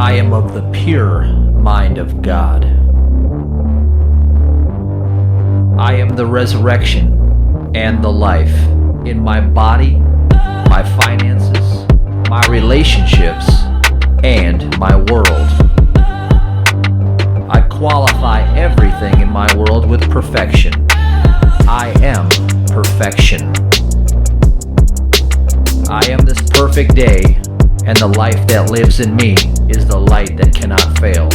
I am of the pure mind of God. I am the resurrection and the life in my body, my finances, my relationships, and my world. I qualify everything in my world with perfection. I am perfection. I am this perfect day, and the life that lives in me is the light that cannot fail.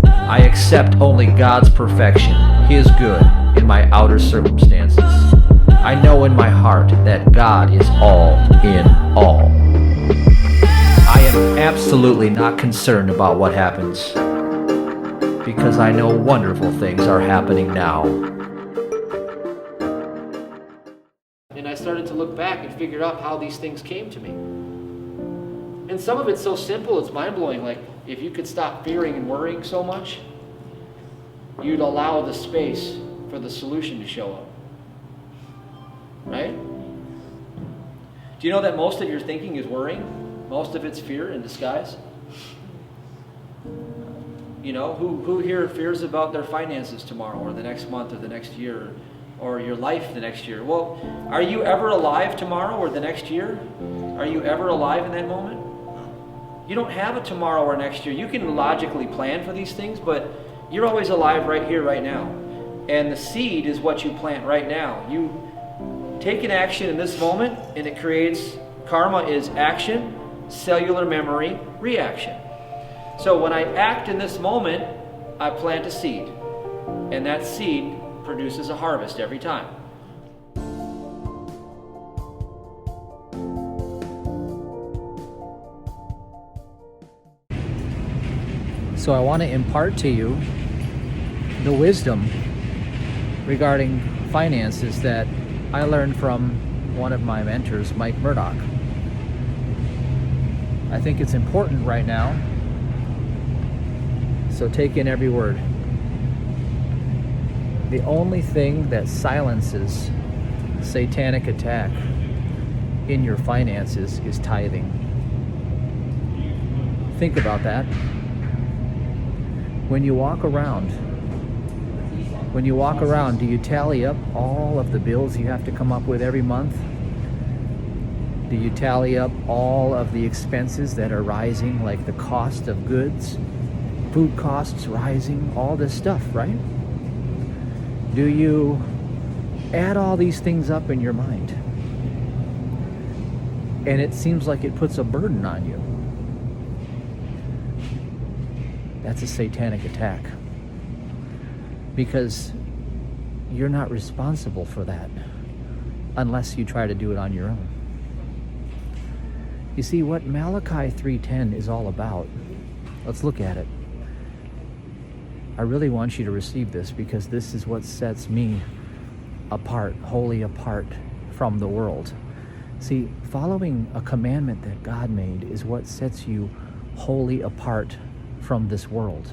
I accept only God's perfection, His good, in my outer circumstances. I know in my heart that God is all in all. I am absolutely not concerned about what happens, because I know wonderful things are happening now. And I started to look back and figure out how these things came to me. And some of it's so simple, it's mind-blowing. Like, if you could stop fearing and worrying so much, you'd allow the space for the solution to show up. Right? Do you know that most of your thinking is worrying? Most of it's fear in disguise? You know, who here fears about their finances tomorrow or the next month or the next year or your life the next year? Well, are you ever alive tomorrow or the next year? Are you ever alive in that moment? You don't have a tomorrow or next year. You can logically plan for these things, but you're always alive right here, right now. And the seed is what you plant right now. You take an action in this moment, and it creates, karma is action, cellular memory, reaction. So when I act in this moment, I plant a seed. And that seed produces a harvest every time. So I want to impart to you the wisdom regarding finances that I learned from one of my mentors, Mike Murdoch. I think it's important right now, so take in every word. The only thing that silences satanic attack in your finances is tithing. Think about that. When you walk around, do you tally up all of the bills you have to come up with every month? Do you tally up all of the expenses that are rising, like the cost of goods, food costs rising, all this stuff, right? Do you add all these things up in your mind? And it seems like it puts a burden on you. That's a satanic attack, because you're not responsible for that unless you try to do it on your own. You see, what Malachi 3:10 is all about, let's look at it. I really want you to receive this, because this is what sets me apart, wholly apart from the world. See, following a commandment that God made is what sets you wholly apart from this world.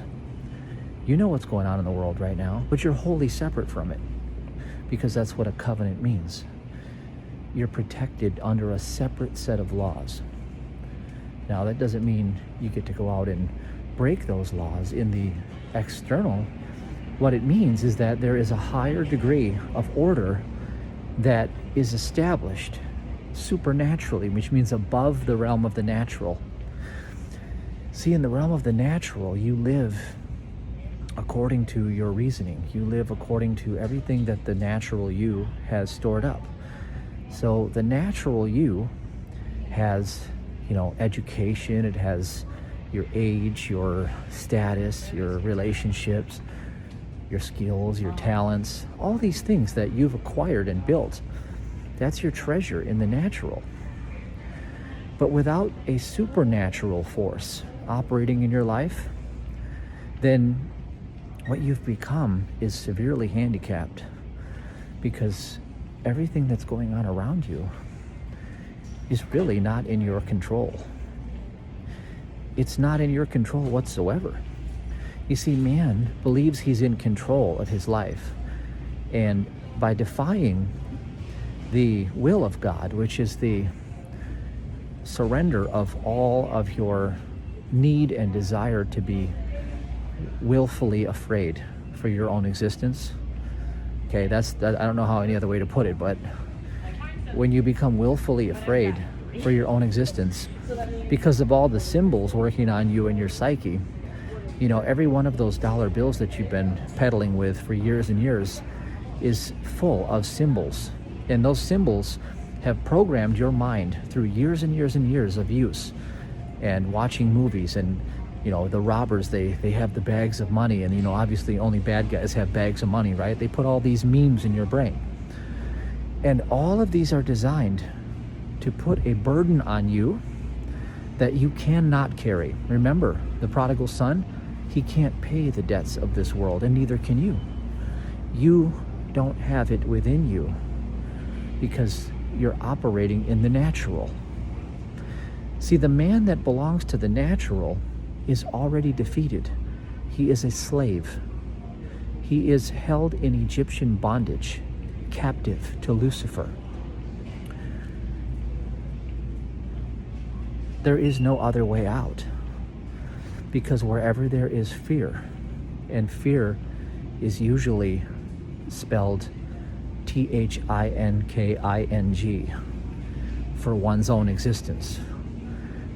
You know what's going on in the world right now, but you're wholly separate from it, because that's what a covenant means. You're protected under a separate set of laws. Now, that doesn't mean you get to go out and break those laws in the external. What it means is that there is a higher degree of order that is established supernaturally, which means above the realm of the natural. See, in the realm of the natural, you live according to your reasoning. You live according to everything that the natural you has stored up. So the natural you has, education, it has your age, your status, your relationships, your skills, your talents, all these things that you've acquired and built. That's your treasure in the natural. But without a supernatural force operating in your life, then what you've become is severely handicapped, because everything that's going on around you is really not in your control. It's not in your control whatsoever. You see, man believes he's in control of his life, and by defying the will of God, which is the surrender of all of your need and desire to be willfully afraid for your own existence. Okay, I don't know how any other way to put it, but when you become willfully afraid for your own existence because of all the symbols working on you and your psyche, every one of those dollar bills that you've been peddling with for years and years is full of symbols. And those symbols have programmed your mind through years and years and years of use and watching movies. And the robbers, they have the bags of money, and obviously only bad guys have bags of money, right? They put all these memes in your brain, and all of these are designed to put a burden on you that you cannot carry. Remember, the prodigal son, he can't pay the debts of this world, and neither can you. You don't have it within you because you're operating in the natural. See, the man that belongs to the natural is already defeated. He is a slave. He is held in Egyptian bondage, captive to Lucifer. There is no other way out, because wherever there is fear, and fear is usually spelled THINKING for one's own existence.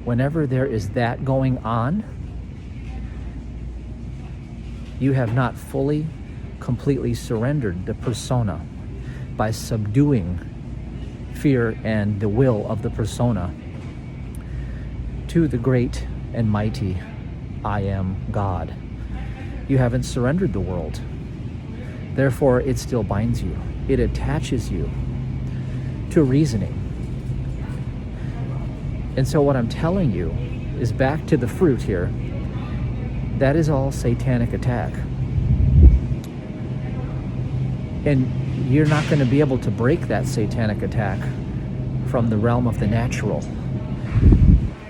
Whenever there is that going on, you have not fully, completely surrendered the persona by subduing fear and the will of the persona to the great and mighty I am God. You haven't surrendered the world. Therefore, it still binds you. It attaches you to reasoning. And so what I'm telling you is, back to the fruit here, that is all satanic attack. And you're not going to be able to break that satanic attack from the realm of the natural.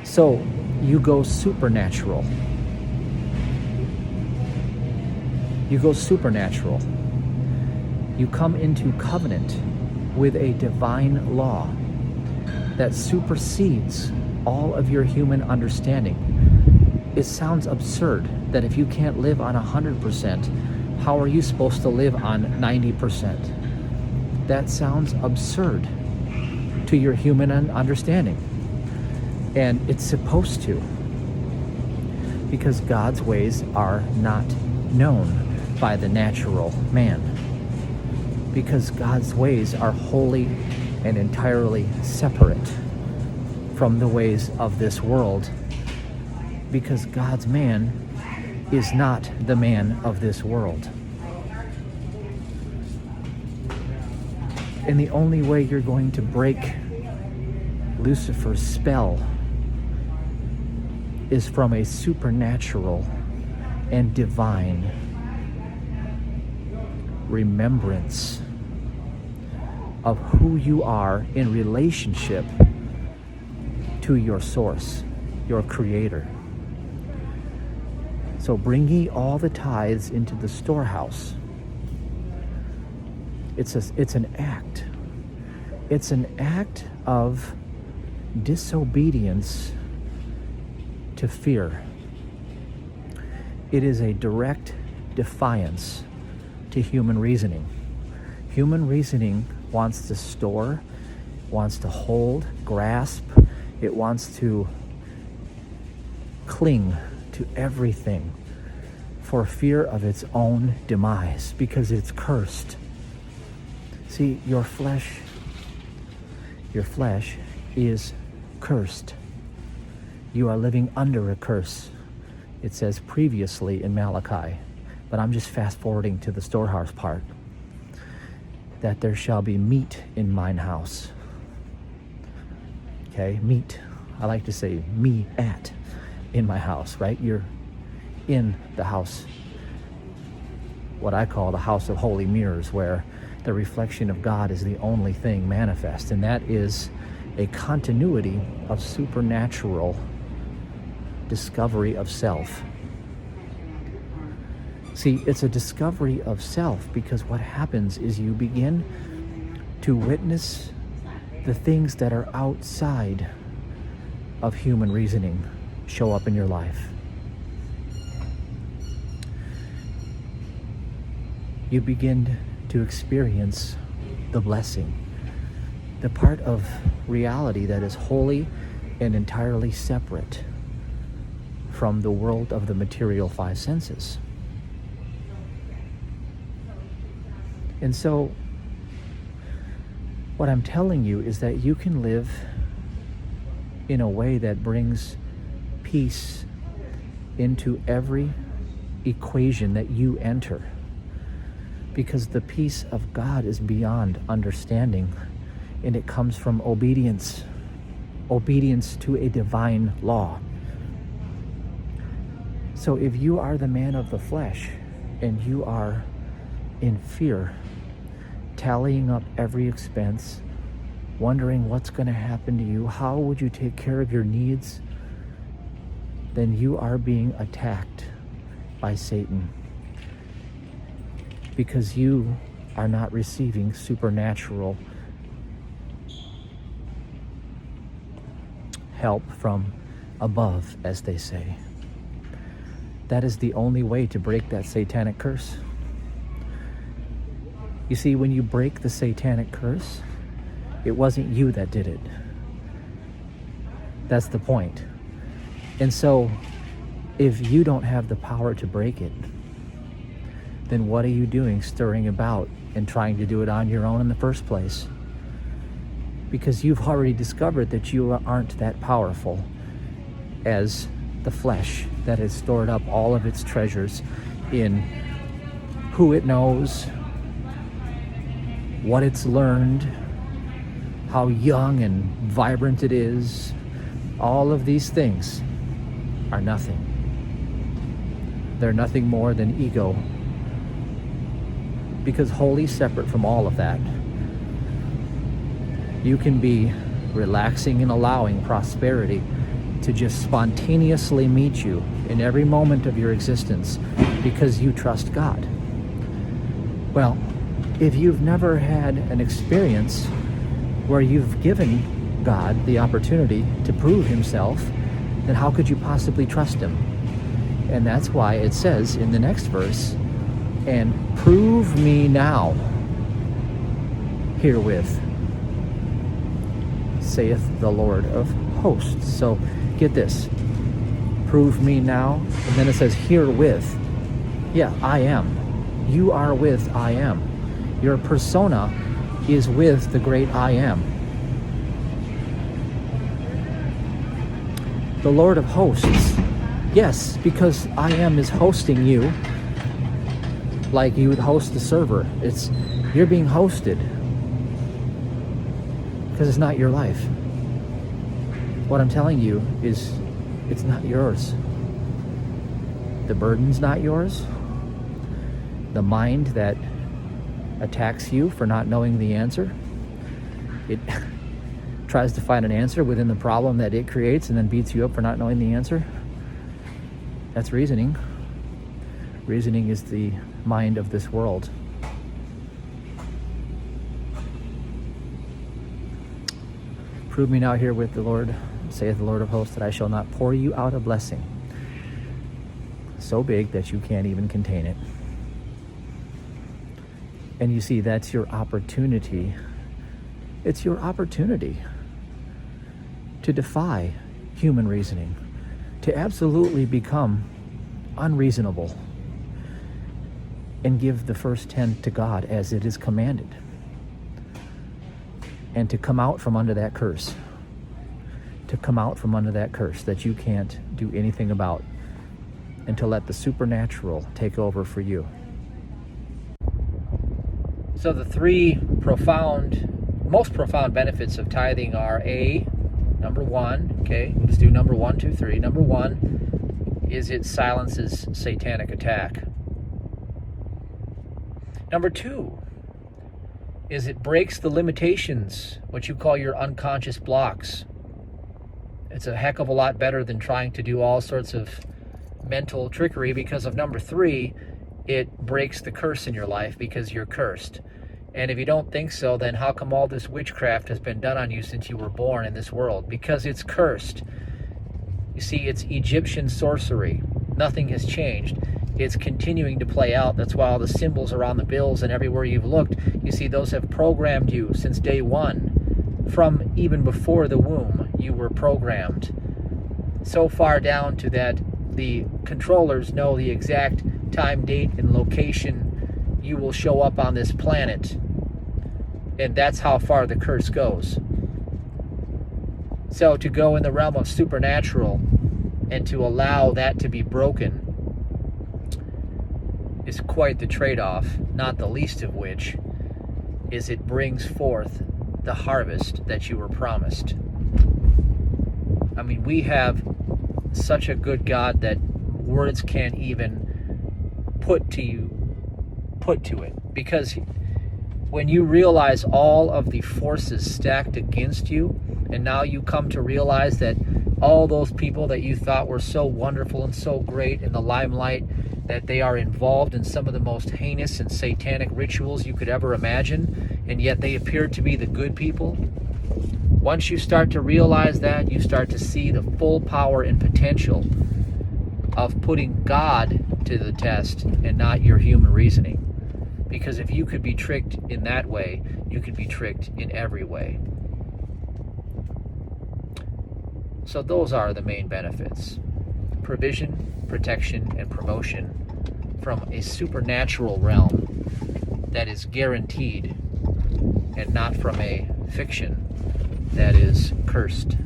So you go supernatural. You go supernatural. You come into covenant with a divine law that supersedes all of your human understanding. It sounds absurd that if you can't live on 100%, how are you supposed to live on 90%? That sounds absurd to your human understanding. And it's supposed to, because God's ways are not known by the natural man. Because God's ways are wholly and entirely separate from the ways of this world. Because God's man is not the man of this world. And the only way you're going to break Lucifer's spell is from a supernatural and divine remembrance of who you are in relationship to your source, your creator. So bring ye all the tithes into the storehouse. It's an act. It's an act of disobedience to fear. It is a direct defiance to human reasoning. Human reasoning wants to store, wants to hold, grasp. It wants to cling to everything for fear of its own demise, because it's cursed. See, your flesh is cursed. You are living under a curse. It says previously in Malachi, but I'm just fast forwarding to the storehouse part, that there shall be meat in mine house. Okay, meat. I like to say me at in my house, right? You're in the house, what I call the house of holy mirrors, where the reflection of God is the only thing manifest, and that is a continuity of supernatural discovery of self. See, it's a discovery of self because what happens is you begin to witness the things that are outside of human reasoning. show up in your life. You begin to experience the blessing, the part of reality that is wholly and entirely separate from the world of the material five senses. And so, what I'm telling you is that you can live in a way that brings peace into every equation that you enter. Because the peace of God is beyond understanding, and it comes from obedience to a divine law. So if you are the man of the flesh and you are in fear, tallying up every expense, wondering what's going to happen to you, how would you take care of your needs, then you are being attacked by Satan. Because you are not receiving supernatural help from above, as they say. That is the only way to break that satanic curse. You see, when you break the satanic curse, it wasn't you that did it. That's the point. And so, if you don't have the power to break it, then what are you doing stirring about and trying to do it on your own in the first place? Because you've already discovered that you aren't that powerful as the flesh that has stored up all of its treasures in who it knows, what it's learned, how young and vibrant it is. All of these things are nothing. They're nothing more than ego. Because wholly separate from all of that, you can be relaxing and allowing prosperity to just spontaneously meet you in every moment of your existence because you trust God. Well, if you've never had an experience where you've given God the opportunity to prove himself, then how could you possibly trust him? And that's why it says in the next verse, and prove me now herewith, saith the Lord of hosts. So get this, prove me now, and then it says herewith. Yeah, I am. You are with I am. Your persona is with the great I am. The Lord of hosts. Yes, because I am is hosting you like you would host a server. You're being hosted because it's not your life. What I'm telling you is it's not yours. The burden's not yours. The mind that attacks you for not knowing the answer, it tries to find an answer within the problem that it creates and then beats you up for not knowing the answer. That's reasoning. Reasoning is the mind of this world. Prove me now here with the Lord, saith the Lord of hosts, that I shall not pour you out a blessing so big that you can't even contain it. And you see, that's your opportunity. It's your opportunity to defy human reasoning, to absolutely become unreasonable and give the first 10 to God as it is commanded, and to come out from under that curse, that you can't do anything about, and to let the supernatural take over for you. So the three most profound benefits of tithing are number one, okay, let's do number 1, 2, 3. Number 1 is it silences satanic attack. Number 2 is it breaks the limitations, what you call your unconscious blocks. It's a heck of a lot better than trying to do all sorts of mental trickery, because of number 3, it breaks the curse in your life because you're cursed. And if you don't think so, then how come all this witchcraft has been done on you since you were born in this world? Because it's cursed. You see, it's Egyptian sorcery. Nothing has changed. It's continuing to play out. That's why all the symbols are on the bills, and everywhere you've looked, you see those have programmed you since day one. From even before the womb, you were programmed. So far down to that the controllers know the exact time, date, and location you will show up on this planet. And that's how far the curse goes. So to go in the realm of supernatural and to allow that to be broken is quite the trade-off, not the least of which is it brings forth the harvest that you were promised. I mean, we have such a good God that words can't even put to it. Because when you realize all of the forces stacked against you, and now you come to realize that all those people that you thought were so wonderful and so great in the limelight, that they are involved in some of the most heinous and satanic rituals you could ever imagine, and yet they appear to be the good people. Once you start to realize that, you start to see the full power and potential of putting God to the test and not your human reasoning. Because if you could be tricked in that way, you could be tricked in every way. So those are the main benefits: provision, protection, and promotion from a supernatural realm that is guaranteed, and not from a fiction that is cursed.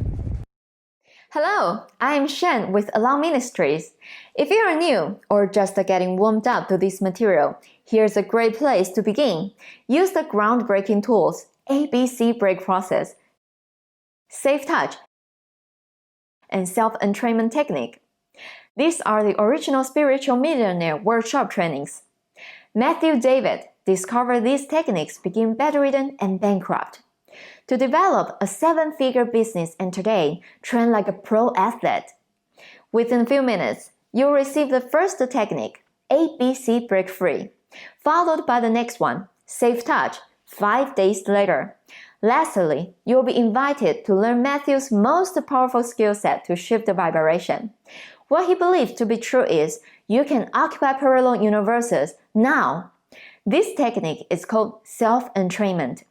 Hello, I'm Shen with Allow Ministries. If you are new or just getting warmed up to this material, here's a great place to begin. Use the groundbreaking tools ABC break process, safe touch, and self-entrainment technique. These are the original spiritual millionaire workshop trainings. Matthew David discovered these techniques being bedridden and bankrupt. To develop a 7-figure business and today train like a pro athlete. Within a few minutes, you'll receive the first technique, ABC Break Free, followed by the next one, Safe Touch, 5 days later. Lastly, you'll be invited to learn Matthew's most powerful skill set to shift the vibration. What he believes to be true is you can occupy parallel universes now. This technique is called self-entrainment.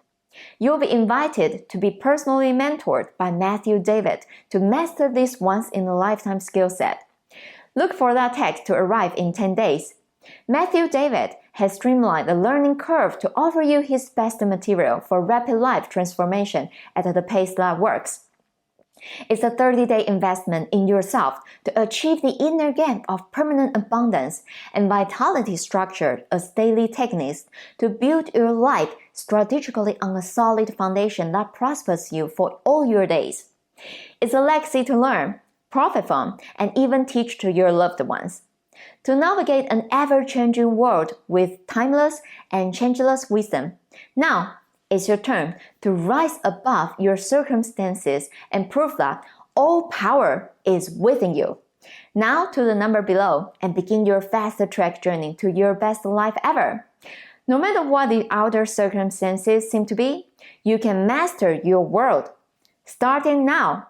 You'll be invited to be personally mentored by Matthew David to master this once-in-a-lifetime skill set. Look for that text to arrive in 10 days. Matthew David has streamlined the learning curve to offer you his best material for rapid life transformation at the pace that works. It's a 30-day investment in yourself to achieve the inner game of permanent abundance and vitality structured as daily techniques to build your life strategically on a solid foundation that prospers you for all your days. It's a legacy to learn, profit from, and even teach to your loved ones. To navigate an ever-changing world with timeless and changeless wisdom. Now, it's your turn to rise above your circumstances and prove that all power is within you. Now to the number below and begin your fast track journey to your best life ever. No matter what the outer circumstances seem to be, you can master your world. Starting now.